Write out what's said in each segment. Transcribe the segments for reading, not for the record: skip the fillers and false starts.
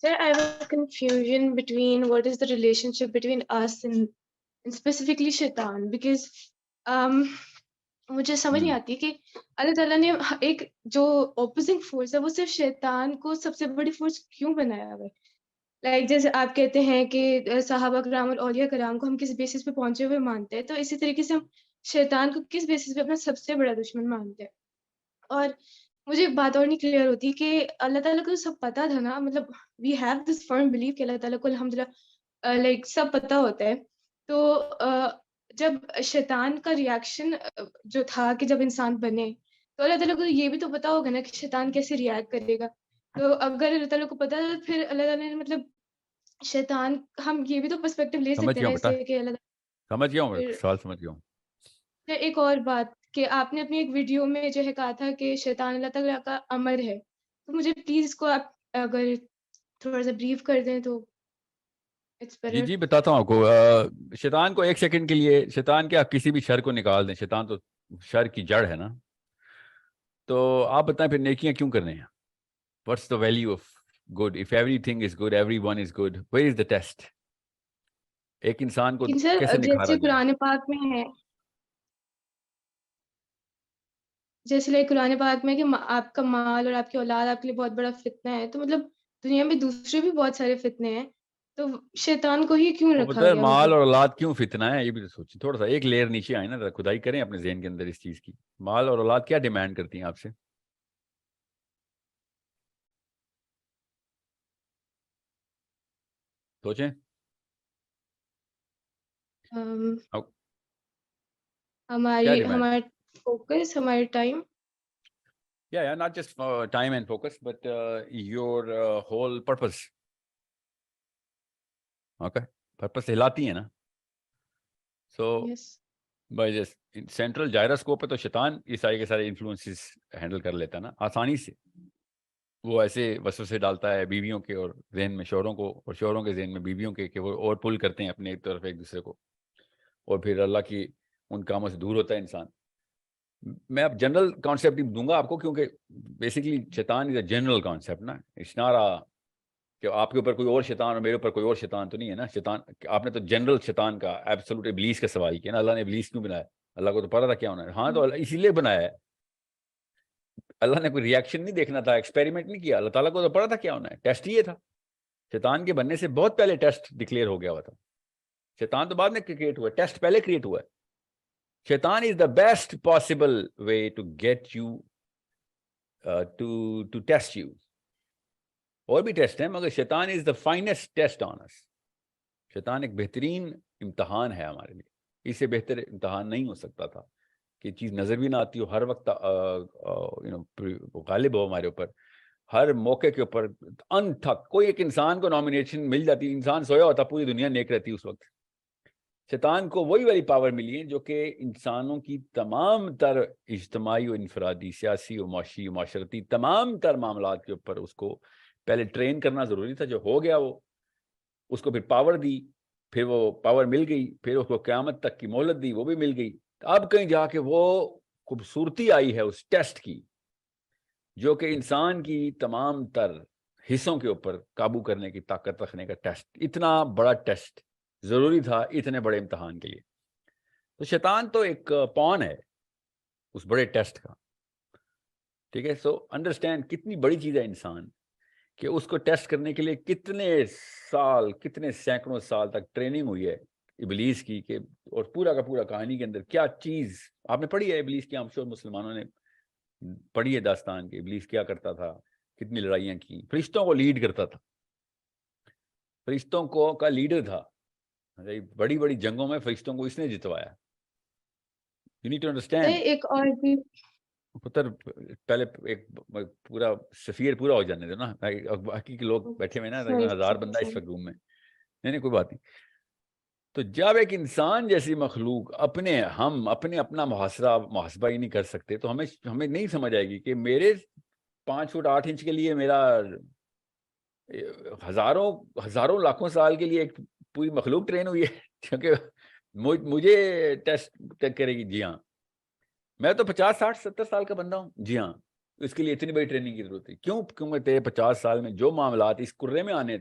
Sir, I have a confusion between what is the relationship between us and specifically shaitan, because um مجھے سمجھ نہیں آتی کہ اللہ تعالیٰ نے ایک جو اپوزنگ فورس ہے وہ صرف شیطان کو سب سے بڑی فورس کیوں بنایا ہوا ہے؟ لائک جیسے آپ کہتے ہیں کہ صحابہ کرام اور اولیاء کرام کو ہم کس بیسس پہ پہنچے ہوئے مانتے ہیں، تو اسی طریقے سے ہم شیطان کو کس بیسس پہ اپنا سب سے بڑا دشمن مانتے ہیں. اور مجھے ایک بات اور نہیں کلیئر ہوتی کہ اللہ تعالیٰ کو سب پتا تھا نا، مطلب we have this firm blue کہ اللہ تعالیٰ کو الحمدللہ لائک سب پتا ہوتا ہے. تو جب شیطان کا ریئیکشن جو تھا کہ جب انسان بنے، تو اللہ تعالیٰ کو یہ بھی تو پتا ہوگا نا کہ شیطان کیسے ریئیکٹ کرے گا. تو اگر اللہ تعالیٰ کو پتا ہے، پھر اللہ تعالیٰ نے مطلب شیطان، ہم یہ بھی تو پرسپیکٹو لے سمجھ سکتے گیا ہیں ہوں بیٹا، ایسے کہ اللہ سمجھ گیا ہوں، پھر سوال سمجھ گیا ہوں. پھر ایک اور بات کہ آپ نے اپنی ایک ویڈیو میں جو ہے کہا تھا کہ شیطان اللہ تعالیٰ کا امر ہے، تو مجھے پلیز اس کو آپ اگر تھوڑا سا بریف کر دیں تو اٹس جی بیٹر. جی بتاتا ہوں آپ کو. شیطان کو ایک سیکنڈ کے لیے، شیطان کے آپ کسی بھی شر کو نکال دیں، شیطان تو شر کی جڑ ہے نا. تو آپ بتائیں پھر نیکیاں کیوں کرنے ہیں؟ What's the value of good if every thing is good, every one is good, where is the test? ایک انسان کو لیکن سر کیسے نکھارا جیسے گیا؟ قرآن پاک میں ہے، جیسے لائک قرآن پاک میں کہ آپ کا مال اور آپ کی اولاد آپ کے لیے بہت بڑا فتنہ ہے، تو مطلب دنیا میں دوسرے بھی بہت سارے فتنے ہیں، تو شیطان کو ہی کیوں وہ رکھا پتہ ہے گیا؟ مال مطلب اور اولاد کیوں فتنہ ہے، یہ بھی تو سوچیں تھوڑا سا. ایک لیئر نیچے آئیں نا، ذرا کھدائی کریں اپنے ذہن کے اندر اس چیز کی. مال اور اولاد کیا ڈیمانڈ کرتی ہیں آپ سے؟ سوچیں. کیا ڈیمانڈ؟ ہمارا فوکس، ہمارا time. Yeah, not just time and focus, but your whole purpose. Okay, purpose ہلاتی ہے نا. So yes. by just central gyroscope پہ تو شیطان یہ سارے کے سارے انفلوئنسز ہینڈل کر لیتا ہے نا آسانی سے. وہ ایسے وسوسے ڈالتا ہے بیویوں کے اور ذہن میں شوہروں کو، اور شوہروں کے ذہن میں بیویوں کے، کہ وہ اور پل کرتے ہیں اپنے ایک طرف ایک دوسرے کو، اور پھر اللہ کی ان کاموں سے دور ہوتا ہے انسان. میں اب جنرل کانسیپٹ دوں گا آپ کو، کیونکہ بیسکلی شیطان از اے جنرل کانسیپٹ نا. اٹس ناٹ کہ آپ کے اوپر کوئی اور شیطان اور میرے اوپر کوئی اور شیطان تو نہیں ہے نا. شیطان آپ نے تو جنرل شیطان کا، ایبسولوٹ ابلیس کا سوال کیا نا. اللہ نے ابلیس کیوں بنایا؟ اللہ کو تو پتا تھا کیا ہونا ہے. ہاں تو اللہ اسی لیے بنایا ہے. اللہ نے کوئی ریئیکشن نہیں دیکھنا تھا، ایکسپیریمنٹ نہیں کیا. اللہ تعالیٰ کو تو پتا تھا کیا ہونا ہے. ٹیسٹ یہ تھا. شیطان کے بننے سے بہت پہلے ٹیسٹ ڈکلیئر ہو گیا ہوا تھا. شیطان تو بعد میں کریٹ ہوا ہے، ٹیسٹ پہلے کریٹ ہوا ہے. شیطان is the best possible way to get you to test you. اور بھی ٹیسٹ ہیں مگر شیطان is the finest test on اس. شیطان ایک بہترین امتحان ہے ہمارے لیے. اس سے بہتر امتحان نہیں ہو سکتا تھا کہ چیز نظر بھی نہ آتی ہو، ہر وقت غالب ہو ہمارے اوپر، ہر موقع کے اوپر انتھک. کوئی ایک انسان کو نامینیشن مل جاتی، انسان سویا ہوتا، پوری دنیا نیک رہتی اس وقت. شیطان کو وہی والی پاور ملی ہے جو کہ انسانوں کی تمام تر اجتماعی و انفرادی، سیاسی و معاشی و معاشرتی تمام تر معاملات کے اوپر اس کو پہلے ٹرین کرنا ضروری تھا. جو ہو گیا وہ اس کو پھر پاور دی، پھر وہ پاور مل گئی، پھر اس کو قیامت تک کی مہلت دی، وہ بھی مل گئی. اب کہیں جا کے وہ خوبصورتی آئی ہے اس ٹیسٹ کی، جو کہ انسان کی تمام تر حصوں کے اوپر قابو کرنے کی طاقت رکھنے کا ٹیسٹ. اتنا بڑا ٹیسٹ ضروری تھا اتنے بڑے امتحان کے لیے. تو شیطان تو ایک پون ہے اس بڑے ٹیسٹ کا. ٹھیک ہے. سو انڈرسٹینڈ کتنی بڑی چیز ہے انسان، کہ اس کو ٹیسٹ کرنے کے لیے کتنے سال، کتنے سینکڑوں سال تک ٹریننگ ہوئی ہے ابلیس کی. کہ اور پورا کا پورا کہانی کے اندر کیا چیز آپ نے پڑھی ہے ابلیس کی. ہم شور مسلمانوں نے پڑھی ہے داستان کہ ابلیس کیا کرتا تھا، کتنی لڑائیاں کی. فرشتوں کو لیڈ کرتا تھا، فرشتوں کو کا لیڈر تھا. بڑی بڑی جنگوں میں فرشتوں کو اس نے جتوایا. You need to understand. ایک اور بھی پتر پہلے ایک پورا سفیر پورا ہو جانے دو نا. باقی کے لوگ بیٹھے ہوئے نا، تقریباً 1000 بندہ اس وقت روم میں. نہیں کوئی بات نہیں. تو جب ایک انسان جیسی مخلوق اپنا محاسبہ ہی نہیں کر سکتے، تو ہمیں نہیں سمجھ آئے گی کہ میرے 5 فٹ 8 انچ کے لیے میرا ہزاروں لاکھوں سال کے لیے ایک پوری مخلوق ٹرین ہوئی ہے کیونکہ مجھے ٹیسٹ کرے گی. جی ہاں. میں تو 50 60 70 سال کا بندہ ہوں. جی ہاں. اس کے لیے اتنی بڑی ٹریننگ کی ضرورت ہے. کیوں؟ کیونکہ تیرے 50 سال میں جو معاملات اس کرے میں آنے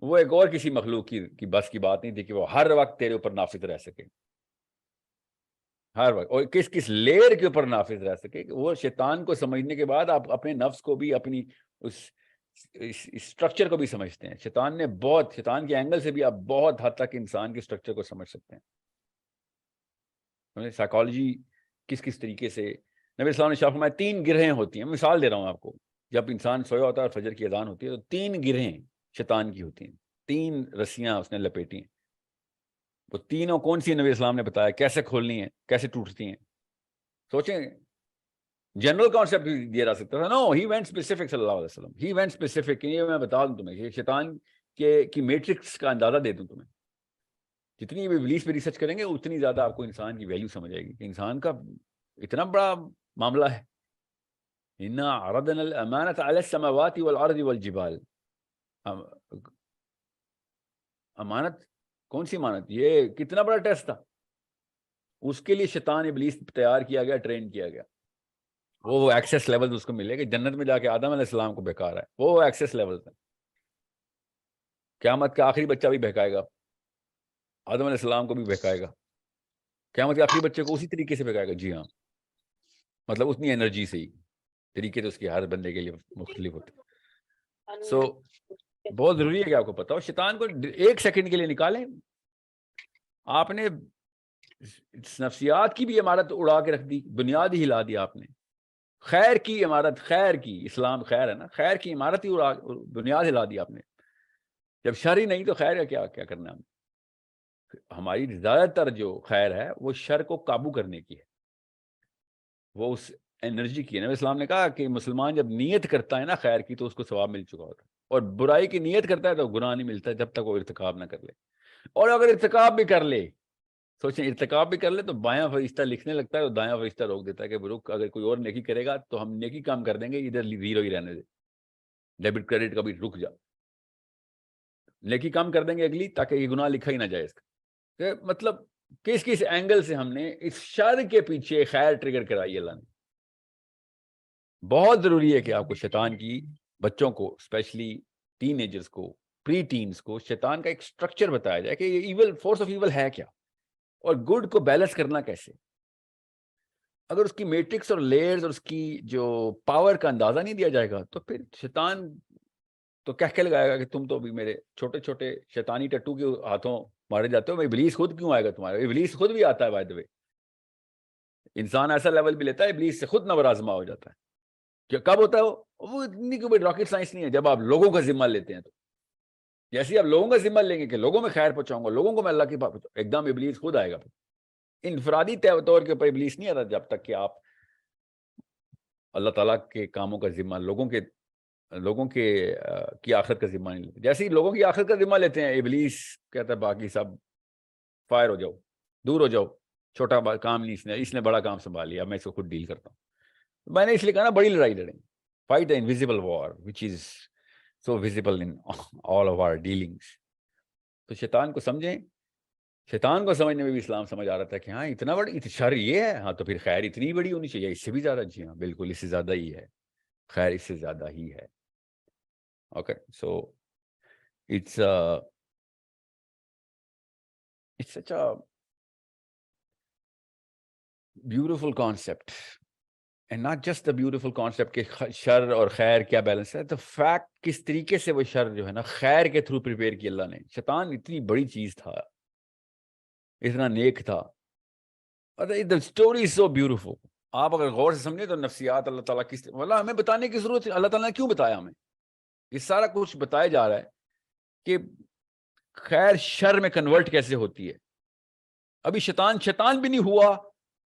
وہ ایک اور کسی مخلوق کی بس کی بات نہیں تھی کہ وہ ہر وقت تیرے اوپر نافذ رہ سکے, ہر وقت, اور کس کس لیئر کے اوپر نافذ رہ سکے. وہ شیطان کو سمجھنے کے بعد آپ اپنے نفس کو بھی, اپنی اس اسٹرکچر کو بھی سمجھتے ہیں. شیطان کے اینگل سے بھی آپ بہت حد تک انسان کے اسٹرکچر کو سمجھ سکتے ہیں. سائیکالوجی کس کس طریقے سے نبی السلام نے فرمایا 3 گرہیں ہوتی ہیں. مثال دے رہا ہوں آپ کو, جب انسان سویا ہوتا ہے اور فجر کی اذان ہوتی ہے تو 3 گرہیں شیطان کی ہوتی ہیں, 3 رسیاں اس نے لپیٹی ہیں. وہ تینوں کون سی نبی اسلام نے بتایا کیسے کھولنی ہیں, کیسے ٹوٹتی ہیں. سوچیں, جنرل کانسیپٹ دیا جا سکتا تھا. نو, ہی وینٹ اسپیسیفک صلی اللہ علیہ وسلم, ہی وینٹ اسپیسیفک. یہ میں بتا دوں تمہیں, یہ شیطان کی میٹرکس کا اندازہ دے دوں تمہیں. جتنی بھی ابلیس پہ ریسرچ کریں گے اتنی زیادہ آپ کو انسان کی ویلیو سمجھ آئے گی کہ انسان کا اتنا بڑا معاملہ ہے. انا عرضنا الامانۃ علی السماوات والارض والجبال. امانت, کون سی امانت؟ یہ کتنا بڑا ٹیسٹ تھا. اس کے لیے شیطان ابلیس تیار کیا گیا, ٹرین کیا گیا. وہ ایکسیس لیول اس کو ملے گا جنت میں جا کے. آدم علیہ السلام کو بہکا رہا ہے, وہ ایکسیس لیول تھا. قیامت کا آخری بچہ بھی بہکائے گا, آدم علیہ السلام کو بھی بہکائے گا. قیامت کے آخری بچے کو اسی طریقے سے بہکائے گا. جی ہاں, مطلب اتنی انرجی سے ہی. طریقے تو اس کی ہر بندے کے لیے مختلف ہوتے ہیں. سو بہت ضروری ہے کہ آپ کو پتا ہو. شیطان کو 1 سیکنڈ کے لیے نکالیں. آپ نے نفسیات کی بھی عمارت اڑا کے رکھ دی, بنیاد ہی ہلا دی آپ نے. خیر کی عمارت, خیر کی, اسلام خیر ہے نا, خیر کی عمارت ہی بنیاد ہلا دی آپ نے. جب شر ہی نہیں تو خیر ہے کیا کرنا ہم. ہماری زیادہ تر جو خیر ہے وہ شر کو قابو کرنے کی ہے, وہ اس انرجی کی ہے. نبی اسلام نے کہا کہ مسلمان جب نیت کرتا ہے نا خیر کی تو اس کو ثواب مل چکا ہوتا ہے, اور برائی کی نیت کرتا ہے تو گناہ نہیں ملتا جب تک وہ ارتکاب نہ کر لے. اور اگر ارتکاب بھی کر لے, سوچیں ارتکاب بھی کر لے تو بایاں فرشتہ لکھنے لگتا ہے اور دایاں فرشتہ روک دیتا ہے کہ رک, اگر کوئی اور نیکی کرے گا تو ہم نیکی کام کر دیں گے, ادھر زیرو ہی رہنے دے, ڈیبٹ کریڈٹ کا بھی رک جا, نیکی کام کر دیں گے اگلی تاکہ یہ گناہ لکھا ہی نہ جائے اس کا. مطلب کس کس اینگل سے ہم نے اس شر کے پیچھے خیر ٹریگر کرائی اللہ نے. بہت ضروری ہے کہ آپ کو شیطان کی, بچوں کو اسپیشلی ٹین ایجرز کو, پری ٹینز کو, شیطان کا ایک سٹرکچر بتایا جائے کہ یہ ایول, فورس آف ایول ہے کیا, اور گڈ کو بیلنس کرنا کیسے. اگر اس کی میٹرکس اور لیئرز اور اس کی جو پاور کا اندازہ نہیں دیا جائے گا تو پھر شیطان تو کہہ لگائے گا کہ تم تو بھی میرے چھوٹے چھوٹے شیطانی ٹٹو کے ہاتھوں مارے جاتے ہو, ابلیس خود کیوں آئے گا تمہارے. ابلیس خود بھی آتا ہے بائی دی وے. انسان ایسا لیول بھی لیتا ہے ابلیس سے خود نبرآزما ہو جاتا ہے. کہ کب ہوتا ہے وہ اتنی کوئی راکٹ سائنس نہیں ہے. جب آپ لوگوں کا ذمہ لیتے ہیں تو جیسے ہی آپ لوگوں کا ذمہ لیں گے کہ لوگوں میں خیر پہنچاؤں گا, لوگوں کو میں اللہ کی بات پہنچاؤں, ایک دم ابلیس خود آئے گا. انفرادی طور کے اوپر ابلیس نہیں آتا جب تک کہ آپ اللہ تعالیٰ کے کاموں کا ذمہ لوگوں کی آخرت کا ذمہ نہیں لیتے. جیسے ہی لوگوں کی آخرت کا ذمہ لیتے ہیں ابلیس کہتا ہے باقی سب فائر ہو جاؤ, دور ہو جاؤ, چھوٹا کام نہیں, اس نے بڑا کام سنبھال لیا, میں اس کو خود ڈیل کرتا ہوں. میں نے اس لیے کہا نا بڑی لڑائی لڑیں, fight the invisible war which is so visible in all of our dealings. تو شیطان کو سمجھیں, شیطان کو سمجھنے میں بھی اسلام سمجھ آ رہا تھا کہ ہاں اتنا بڑا شر یہ ہے, ہاں تو پھر خیر اتنی بڑی ہونی چاہیے, اس سے بھی زیادہ. جی ہاں بالکل, اس سے زیادہ ہی ہے خیر, اس سے زیادہ ہی ہے. Okay, so it's such a beautiful concept, and not just the beautiful concept کہ شر اور خیر کیا بیلنس ہے, the fact کس طریقے سے وہ شر جو ہے نا خیر کے تھرو پریپیئر کی اللہ نے. شیطان اتنی بڑی چیز تھا, اتنا نیک تھا, اور the story is so beautiful. آپ اگر غور سے سمجھیں تو نفسیات اللہ تعالیٰ کس والا ہمیں بتانے کی ضرورت ہے. اللہ تعالیٰ نے کیوں بتایا ہمیں یہ سارا کچھ بتایا جا رہا ہے کہ خیر شر میں کنورٹ کیسے ہوتی ہے. ابھی شیطان بھی نہیں ہوا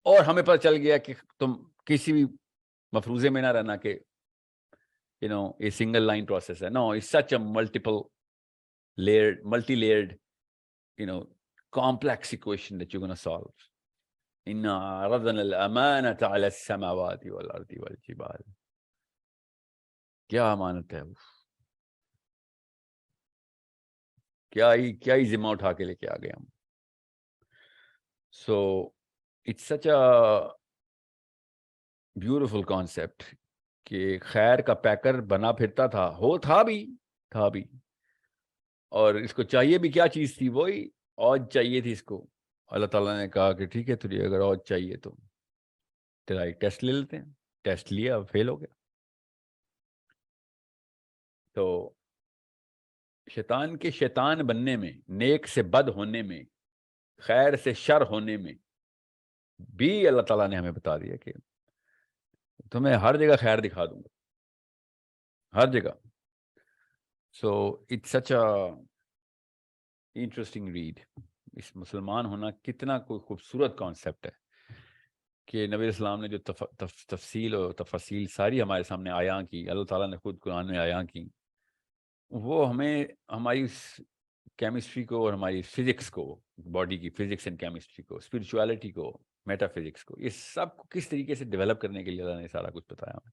اور ہمیں پتہ چل گیا کہ تم کسی بھی مفروضے میں نہ رہنا کہ یہ سنگل لائن پروسیس ہے. No, it's such a multi layered complex equation that you're going to solve. إِنَّا عَرَضْنَا الْأَمَانَةَ عَلَى السَّمَاوَاتِ وَالْأَرْضِ وَالْجِبَالِ. کیا امانت ہے, کیا ہی ذمہ اٹھا کے لے کے آ گئے ہم. So it's such a beautiful concept کہ خیر کا پیکر بنا پھرتا تھا، تھا بھی، اور اس کو چاہیے بھی کیا چیز تھی؟ وہی عوج چاہیے تھی اس کو. اللہ تعالیٰ نے کہا کہ ٹھیک ہے تجھے اگر عوج چاہیے تو تیرا ایک ٹیسٹ لے لیتے ہیں. ٹیسٹ لیا، فیل ہو گیا. تو شیطان کے شیطان بننے میں، نیک سے بد ہونے میں، خیر سے شر ہونے میں بھی اللہ تعالیٰ نے ہمیں بتا دیا کہ تمہیں ہر جگہ خیر دکھا دوں گا، ہر جگہ. So it's such a interesting read. اس مسلمان ہونا کتنا کوئی خوبصورت کانسیپٹ ہے کہ نبی اسلام نے جو تفصیل اور تفصیل ساری ہمارے سامنے آیاں کی، اللہ تعالیٰ نے خود قرآن میں آیاں کی، وہ ہمیں ہماری کیمسٹری کو اور ہماری فزکس کو، باڈی کی فزکس اینڈ کیمسٹری کو، اسپرچویلٹی کو، میٹا فزکس کو، یہ سب کو کس طریقے سے ڈیولپ کرنے کے لیے اللہ نے سارا کچھ بتایا ہمیں.